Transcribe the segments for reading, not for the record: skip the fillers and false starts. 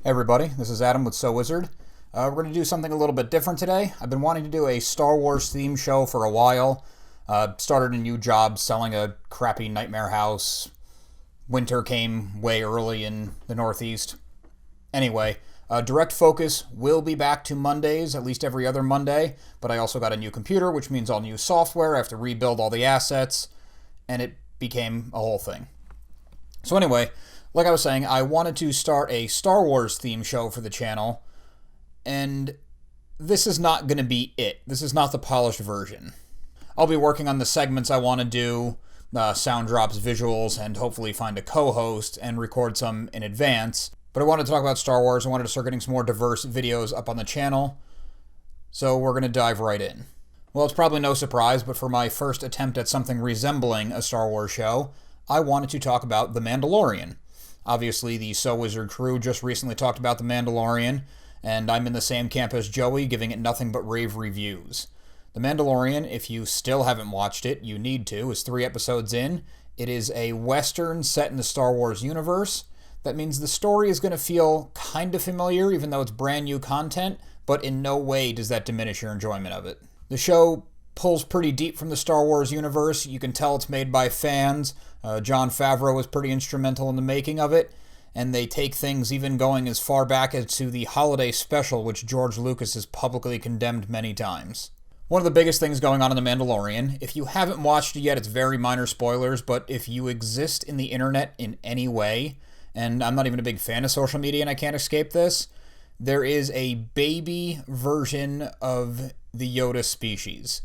Hey everybody, this is Adam with So Wizard. We're going to do something a little bit different today. I've been wanting to do a Star Wars theme show for a while. Started a new job selling a crappy nightmare house. Winter came way early in the Northeast. Anyway, Direct Focus will be back to Mondays, at least every other Monday, but I also got a new computer, which means all new software. I have to rebuild all the assets, and it became a whole thing. So anyway, like I was saying, I wanted to start a Star Wars theme show for the channel, and this is not going to be it. This is not the polished version. I'll be working on the segments I want to do, sound drops, visuals, and hopefully find a co-host and record some in advance. But I wanted to talk about Star Wars. I wanted to start getting some more diverse videos up on the channel, so we're going to dive right in. Well, it's probably no surprise, but for my first attempt at something resembling a Star Wars show, I wanted to talk about The Mandalorian. Obviously, the So Wizard crew just recently talked about The Mandalorian, and I'm in the same camp as Joey, giving it nothing but rave reviews. The Mandalorian, if you still haven't watched it, you need to, is 3 episodes in. It is a Western set in the Star Wars universe. That means the story is going to feel kind of familiar, even though it's brand new content, but in no way does that diminish your enjoyment of it. The show pulls pretty deep from the Star Wars universe. You can tell it's made by fans. Jon Favreau was pretty instrumental in the making of it, and they take things even going as far back as to the holiday special, which George Lucas has publicly condemned many times. One of the biggest things going on in The Mandalorian, if you haven't watched it yet, it's very minor spoilers, but if you exist in the internet in any way, and I'm not even a big fan of social media and I can't escape this, there is a baby version of the Yoda species.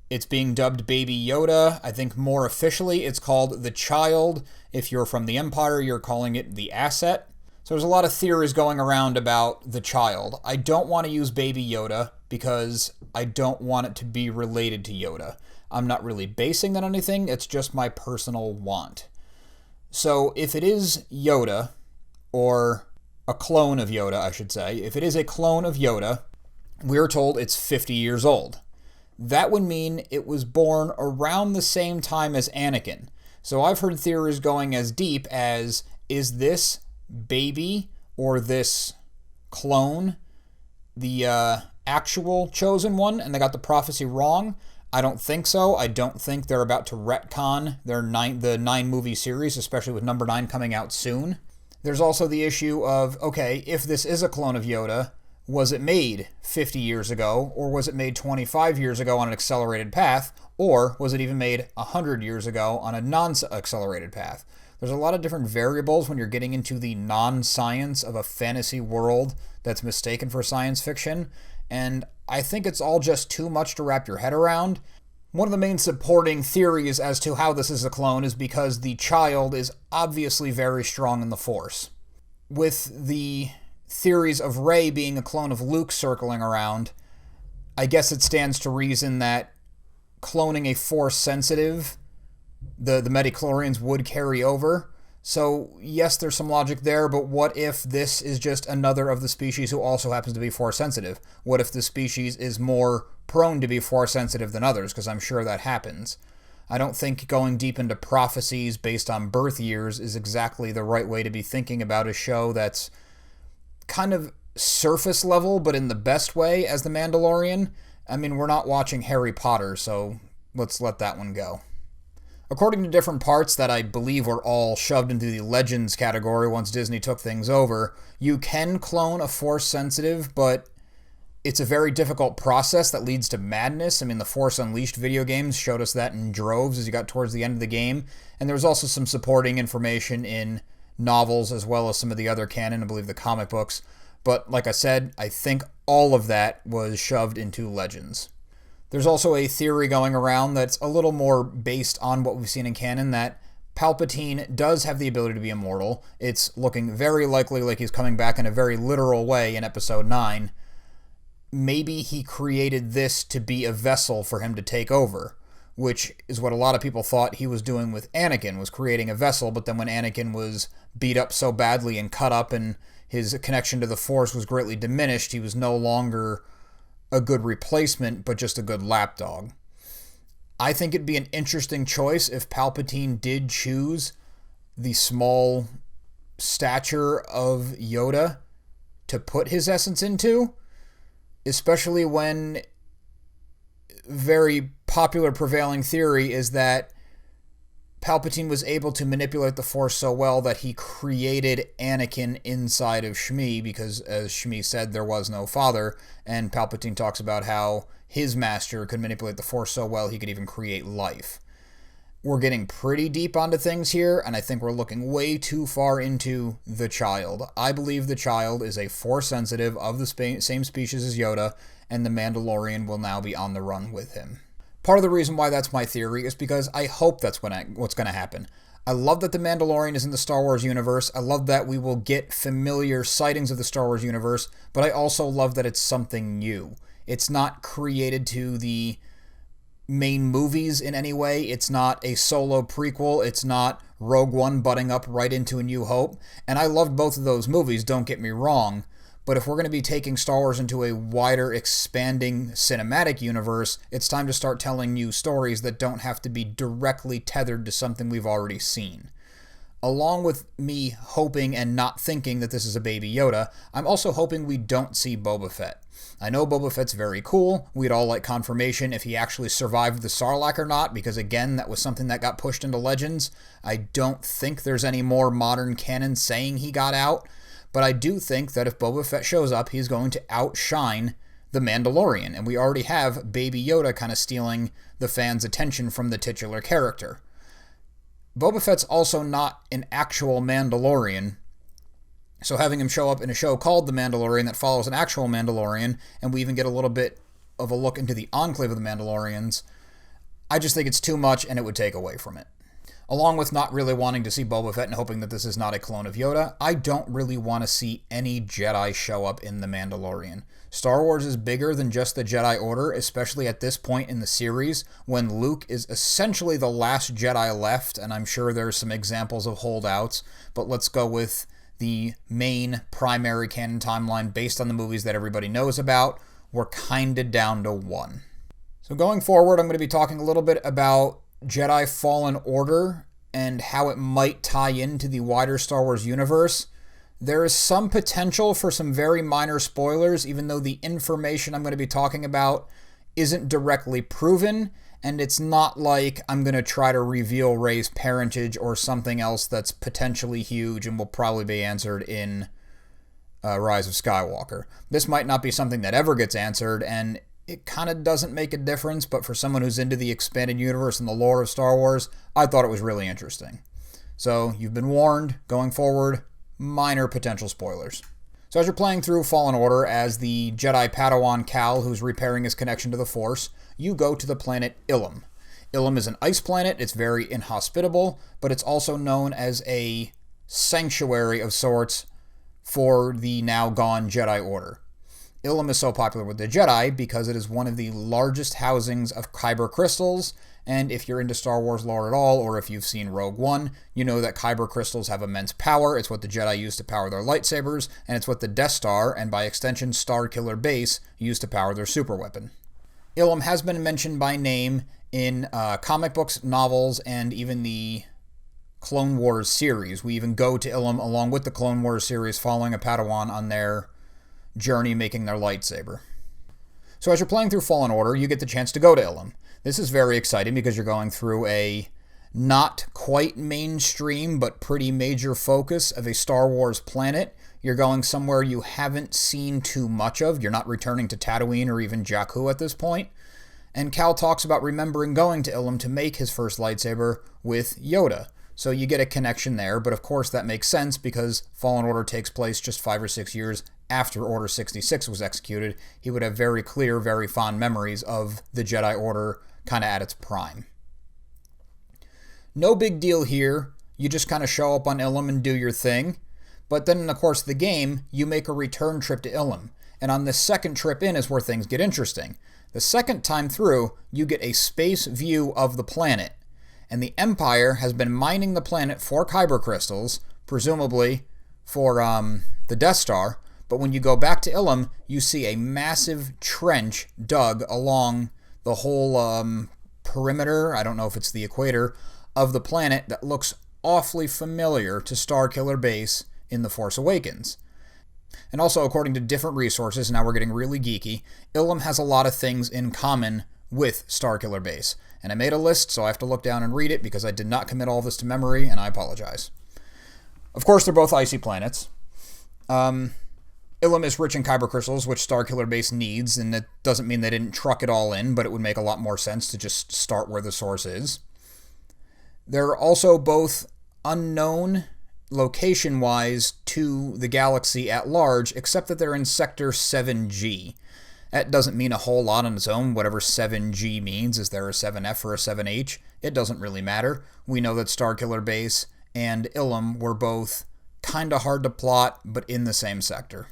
It's being dubbed Baby Yoda. I think more officially it's called the Child. If you're from the Empire, you're calling it the Asset. So there's a lot of theories going around about the Child. I don't want to use Baby Yoda because I don't want it to be related to Yoda. I'm not really basing that on anything. It's just my personal want. So if it is Yoda, or a clone of Yoda, I should say, if it is a clone of Yoda, we're told it's 50 years old. That would mean it was born around the same time as Anakin. So I've heard theories going as deep as, is this baby or this clone the actual chosen one and they got the prophecy wrong? I don't think so. I don't think they're about to retcon the 9-movie series, especially with number 9 coming out soon. There's also the issue of, okay, if this is a clone of Yoda, was it made 50 years ago, or was it made 25 years ago on an accelerated path, or was it even made 100 years ago on a non-accelerated path? There's a lot of different variables when you're getting into the non-science of a fantasy world that's mistaken for science fiction, and I think it's all just too much to wrap your head around. One of the main supporting theories as to how this is a clone is because the Child is obviously very strong in the Force. With the theories of Rey being a clone of Luke circling around, I guess it stands to reason that cloning a Force sensitive, the midichlorians would carry over. So yes, there's some logic there, but what if this is just another of the species who also happens to be Force sensitive? What if the species is more prone to be Force sensitive than others? Because I'm sure that happens. I don't think going deep into prophecies based on birth years is exactly the right way to be thinking about a show that's kind of surface level, but in the best way, as The Mandalorian. I mean, we're not watching Harry Potter, so let's let that one go. According to different parts that I believe were all shoved into the Legends category once Disney took things over, you can clone a Force sensitive, but it's a very difficult process that leads to madness. I mean, the Force Unleashed video games showed us that in droves as you got towards the end of the game, and there was also some supporting information in novels as well as some of the other canon, I believe the comic books. But like I said, I think all of that was shoved into Legends. There's also a theory going around that's a little more based on what we've seen in canon, that Palpatine does have the ability to be immortal. It's looking very likely like he's coming back in a very literal way in Episode 9. Maybe he created this to be a vessel for him to take over, which is what a lot of people thought he was doing with Anakin, was creating a vessel, but then when Anakin was beat up so badly and cut up and his connection to the Force was greatly diminished, he was no longer a good replacement, but just a good lapdog. I think it'd be an interesting choice if Palpatine did choose the small stature of Yoda to put his essence into, especially when very popular prevailing theory is that Palpatine was able to manipulate the Force so well that he created Anakin inside of Shmi because, as Shmi said, there was no father, and Palpatine talks about how his master could manipulate the Force so well he could even create life. We're getting pretty deep onto things here, and I think we're looking way too far into the child. I believe the child is a Force sensitive of the same species as Yoda, and the Mandalorian will now be on the run with him. Part of the reason why that's my theory is because I hope that's what's going to happen. I love that the Mandalorian is in the Star Wars universe. I love that we will get familiar sightings of the Star Wars universe, but I also love that it's something new. It's not created to the main movies in any way. It's not a solo prequel. It's not Rogue One butting up right into A New Hope. And I loved both of those movies, don't get me wrong. But if we're going to be taking Star Wars into a wider, expanding cinematic universe, it's time to start telling new stories that don't have to be directly tethered to something we've already seen. Along with me hoping and not thinking that this is a Baby Yoda, I'm also hoping we don't see Boba Fett. I know Boba Fett's very cool. We'd all like confirmation if he actually survived the Sarlacc or not, because again, that was something that got pushed into Legends. I don't think there's any more modern canon saying he got out. But I do think that if Boba Fett shows up, he's going to outshine the Mandalorian. And we already have Baby Yoda kind of stealing the fans' attention from the titular character. Boba Fett's also not an actual Mandalorian. So having him show up in a show called The Mandalorian that follows an actual Mandalorian, and we even get a little bit of a look into the enclave of the Mandalorians, I just think it's too much and it would take away from it. Along with not really wanting to see Boba Fett and hoping that this is not a clone of Yoda, I don't really want to see any Jedi show up in The Mandalorian. Star Wars is bigger than just the Jedi Order, especially at this point in the series, when Luke is essentially the last Jedi left, and I'm sure there's some examples of holdouts, but let's go with the main primary canon timeline based on the movies that everybody knows about. We're kinda down to one. So going forward, I'm going to be talking a little bit about Jedi Fallen Order and how it might tie into the wider Star Wars universe. There is some potential for some very minor spoilers, even though the information I'm going to be talking about isn't directly proven, and it's not like I'm going to try to reveal Rey's parentage or something else that's potentially huge and will probably be answered in Rise of Skywalker. This might not be something that ever gets answered, and it kind of doesn't make a difference, but for someone who's into the expanded universe and the lore of Star Wars, I thought it was really interesting. So, you've been warned, going forward, minor potential spoilers. So as you're playing through Fallen Order as the Jedi Padawan Cal who's repairing his connection to the Force, you go to the planet Ilum. Ilum is an ice planet, it's very inhospitable, but it's also known as a sanctuary of sorts for the now gone Jedi Order. Ilum is so popular with the Jedi because it is one of the largest housings of kyber crystals, and if you're into Star Wars lore at all, or if you've seen Rogue One, you know that kyber crystals have immense power. It's what the Jedi use to power their lightsabers, and it's what the Death Star, and by extension Starkiller Base, use to power their superweapon. Ilum has been mentioned by name in comic books, novels, and even the Clone Wars series. We even go to Ilum along with the Clone Wars series, following a Padawan on their journey making their lightsaber. So as you're playing through Fallen Order, you get the chance to go to Ilum. This is very exciting because you're going through a not quite mainstream but pretty major focus of a Star Wars planet. You're going somewhere you haven't seen too much of. You're not returning to Tatooine or even Jakku at this point. And Cal talks about remembering going to Ilum to make his first lightsaber with Yoda. So you get a connection there, but of course that makes sense because Fallen Order takes place just 5 or 6 years after Order 66 was executed. He would have very clear, very fond memories of the Jedi Order kind of at its prime. No big deal here. You just kind of show up on Ilum and do your thing. But then in the course of the game, you make a return trip to Ilum. And on the second trip in is where things get interesting. The second time through, you get a space view of the planet. And the Empire has been mining the planet for kyber crystals, presumably for the Death Star. But when you go back to Ilum, you see a massive trench dug along the whole perimeter, I don't know if it's the equator, of the planet that looks awfully familiar to Starkiller Base in The Force Awakens. And also, according to different resources, now we're getting really geeky, Ilum has a lot of things in common with Starkiller Base. And I made a list, so I have to look down and read it because I did not commit all this to memory, and I apologize. Of course, they're both icy planets. Ilum is rich in kyber crystals, which Starkiller Base needs, and that doesn't mean they didn't truck it all in, but it would make a lot more sense to just start where the source is. They're also both unknown location-wise to the galaxy at large, except that they're in Sector 7G. That doesn't mean a whole lot on its own, whatever 7G means. Is there a 7F or a 7H? It doesn't really matter. We know that Starkiller Base and Ilum were both kinda hard to plot, but in the same sector.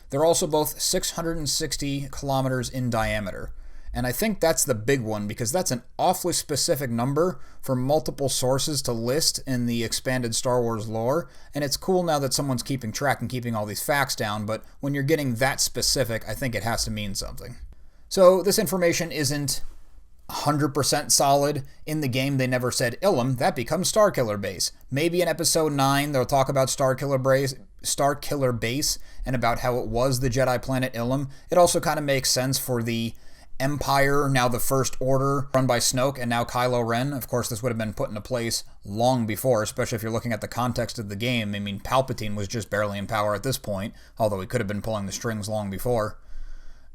They're also both 660 kilometers in diameter. And I think that's the big one, because that's an awfully specific number for multiple sources to list in the expanded Star Wars lore. And it's cool now that someone's keeping track and keeping all these facts down, but when you're getting that specific, I think it has to mean something. So this information isn't 100% solid. In the game, they never said Ilum, that becomes Starkiller Base. Maybe in Episode 9, they'll talk about Starkiller Base and about how it was the Jedi planet Ilum. It also kind of makes sense for the Empire, now the First Order, run by Snoke, and now Kylo Ren. Of course, this would have been put into place long before, especially if you're looking at the context of the game. I mean, Palpatine was just barely in power at this point, although he could have been pulling the strings long before.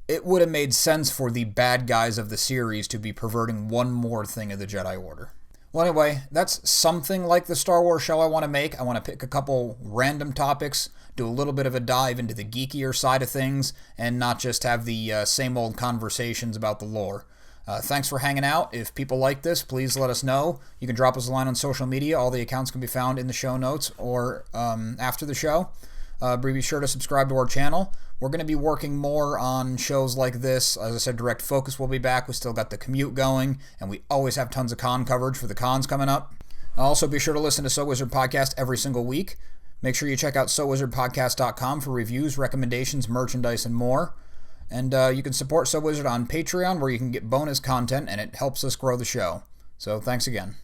It would have made sense for the bad guys of the series to be perverting one more thing of the Jedi Order. Well, anyway, that's something like the Star Wars show I want to make. I want to pick a couple random topics, do a little bit of a dive into the geekier side of things, and not just have the same old conversations about the lore. Thanks for hanging out. If people like this, please let us know. You can drop us a line on social media. All the accounts can be found in the show notes or after the show. Be sure to subscribe to our channel. We're going to be working more on shows like this. As I said, Direct Focus will be back. We still got the commute going, and we always have tons of con coverage for the cons coming up. Also, be sure to listen to So Wizard Podcast every single week. Make sure you check out SoWizardPodcast.com for reviews, recommendations, merchandise, and more. And you can support So Wizard on Patreon, where you can get bonus content, and it helps us grow the show. So thanks again.